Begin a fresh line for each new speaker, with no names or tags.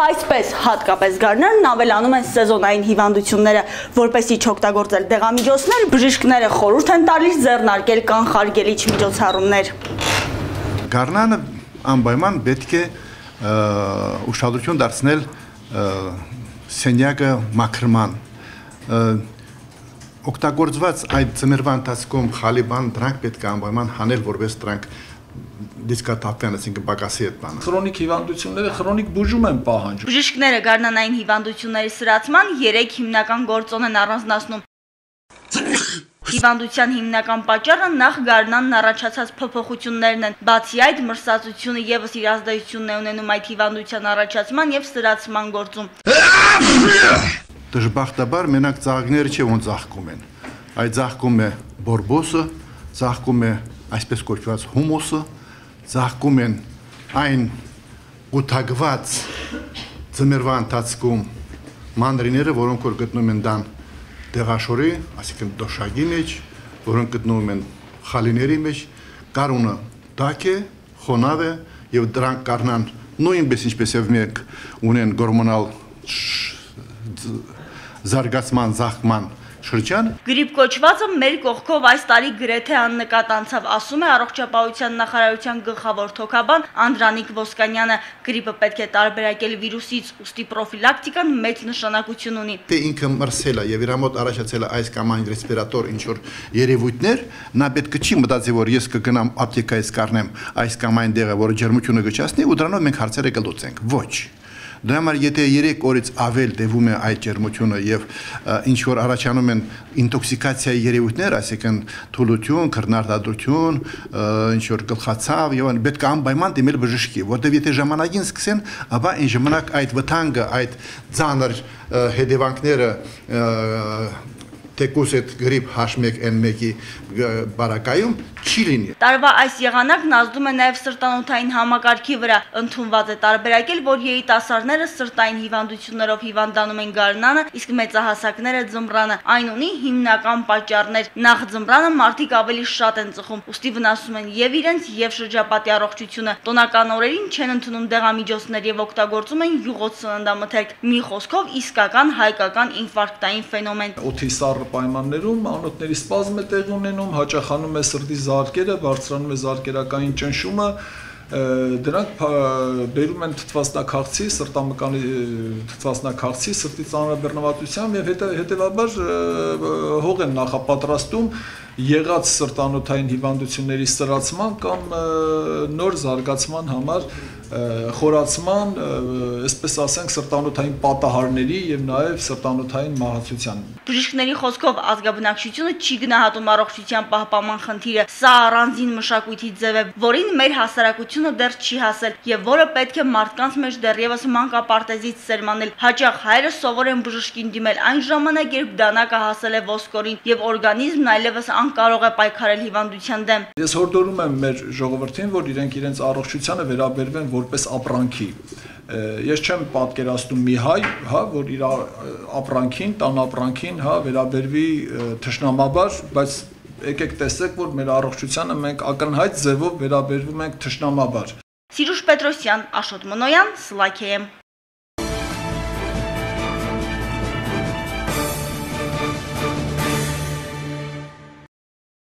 Այսպես հատկապես գարնանն ավելանում են սեզոնային հիվանդությունները, որպեսզի չօգտագործել դեղամիջոցներ, բժիշկները խորհուրդ են տալիս ձեռնարկել կանխարգելիչ միջոցառումներ։
Գարնանը անպայման պետք է ուշադրություն դարձնել սենյակը մաքրման, օգտագործված այդ ձմեռվա ընթացքում խալիբան դրանք պետք է անպայման հանել, որպես դրանք դիսկատապեն, այսինքն բակասի այդ բանը։
Քրոնիկ հիվանդությունները քրոնիկ բուժում են պահանջում։
Բժիշկները գարնանային հիվանդությունների սրացման 3 հիմնական գործոն են առանձնացնում։ Հիվանդության հիմնական պատճառը նախ գարնանն առաջացած փոփոխություններն են։ Բացի այդ, մրսածությունը եւս իր ազդեցությունն է ունենում այդ հիվանդության առաջացման եւ սրացման գործում։
Դժբախտաբար մենակ ծաղիկները չէ ոնց ծաղկում են։ Այդ ծաղկում է բորբոսը, ծաղկում է այսպես կոչված հումուսը, ծաղկում են այն ուտագված ձմեռվա ընթացքում մանրիները, որոնք որ գտնում են դան դեղաշորի, այսինքն դոշակի մեջ, որոնք գտնվում են խալիների մեջ, կարունը տաք է, խոնավ է եւ դրանք կառնան նույնպես ինչպես եւ մենք ունեն գորմոնալ զարգացման զաղկման շրջան։
Գրիպ կոչվածը մեր կողքով այս տարի գրեթե աննկատ անցավ, ասում է Առողջապահության նախարարության գլխավոր թոքաբան Անդրանիկ Ոսկանյանը։ Գրիպը պետք է տարբերակել վիրուսից, ուստի պրոֆիլակտիկան մեծ նշանակություն ունի։
Թե ինքը մրսել է եւ իր մոտ առաջացել է այս կամ այն ռեսպիրատոր ինչ որ երևույթներ, նա պետք է չի մտածի, որ ես կգնամ ապտեկայից կառնեմ այս կամ այն դեղը, որը ջերմությունը կչացնի ու դրանով մենք հարցերը կլուծենք։ Ոչ։ Դրա համար եթե 3 օրից ավել տևում է այդ ջերմությունը եւ ինչ որ առաջանում են ինտոքսիկացիայի երևույթներ, այսինքն թուլություն, քրնարտադրություն, ինչ որ գլխացավ եւ պետք է անպայման դիմել բժշկի, որտեւ եթե ժամանակին սկսեն, ապա այն ժամանակ այդ վտանգը, այդ ծանր հետևանքները թեկուս այդ գրիպ H1N1-ի բարակայում չի լինի։
Տարվա այս եղանակն ազդում է նաև սրտանոթային համակարգի վրա։ Ընդունված է տարբերակել, որ երիտասարդները սրտային հիվանդություններով հիվանդանում են գարնանը, իսկ մեծահասակները ձմռանը։ Այն ունի հիմնական պատճառներ։ Նախ ձմռանը մարդիկ ավելի շատ են ծխում, ուստի վնասում են եւ իրենց եւ շրջապատի առողջությունը։ Տոնական օրերին չեն ընդունում դեղամիջոցներ եւ օգտագործում են յուղոտ սննդամթերք։ Մի խոսքով իսկական հայկական ինֆարկտային ֆենոմեն։
Օդի սառը պայմաններում անոթների սպազմ է տեղ ունենում, հաճախանում է սրտի զարկերը, բարձրանում է զարկերակային ճնշումը, դրանք բերում են թթվածնաքաղցի, սրտամկանի թթվածնաքաղցի, սրտի ծանրաբեռնվածությամբ եւ հետեւաբար հող են նախապատրաստում եղած սրտանոթային հիվանդությունների սրացման կամ նոր զարգացման համար խորացման, այսպես ասենք, սրտանոթային պատահարների եւ նաեւ սրտանոթային մահացության։
Բժիշկների խոսքով ազգաբնակչությունը չի գնահատում առողջության պահպանման խնդիրը։ Սա առանձին մշակույթի ձև է, որին մեր հասարակությունը դեռ չի հասել եւ որը պետք է մարդկանց մեջ դեռևս մանկապարտեզից սերմանել։ Հաճախ հայրը սովոր են բժշկին դիմել այն ժամանակ, երբ դանակը հասել է ոսկորին եւ օրգանիզմն այլևս անկարող է պայքարել հիվանդության դեմ։
Ես հորդորում եմ մեր ժողովրդին, որ իրենք իրենց առողջությանը վերաբերվեն որպես ապրանքի։ Ես չեմ պատկերացնում մի հայ, հա, որ իր ապրանքին, տան ապրանքին, հա, վերաբերվի թշնամաբար, բայց եկեք տեսեք, որ մեր առողջությանը մենք ակնհայտ ձևով վերաբերվում ենք թշնամաբար։
Սիրուշ Պետրոսյան, Աշոտ Մոնոյան, Սլաքեյ։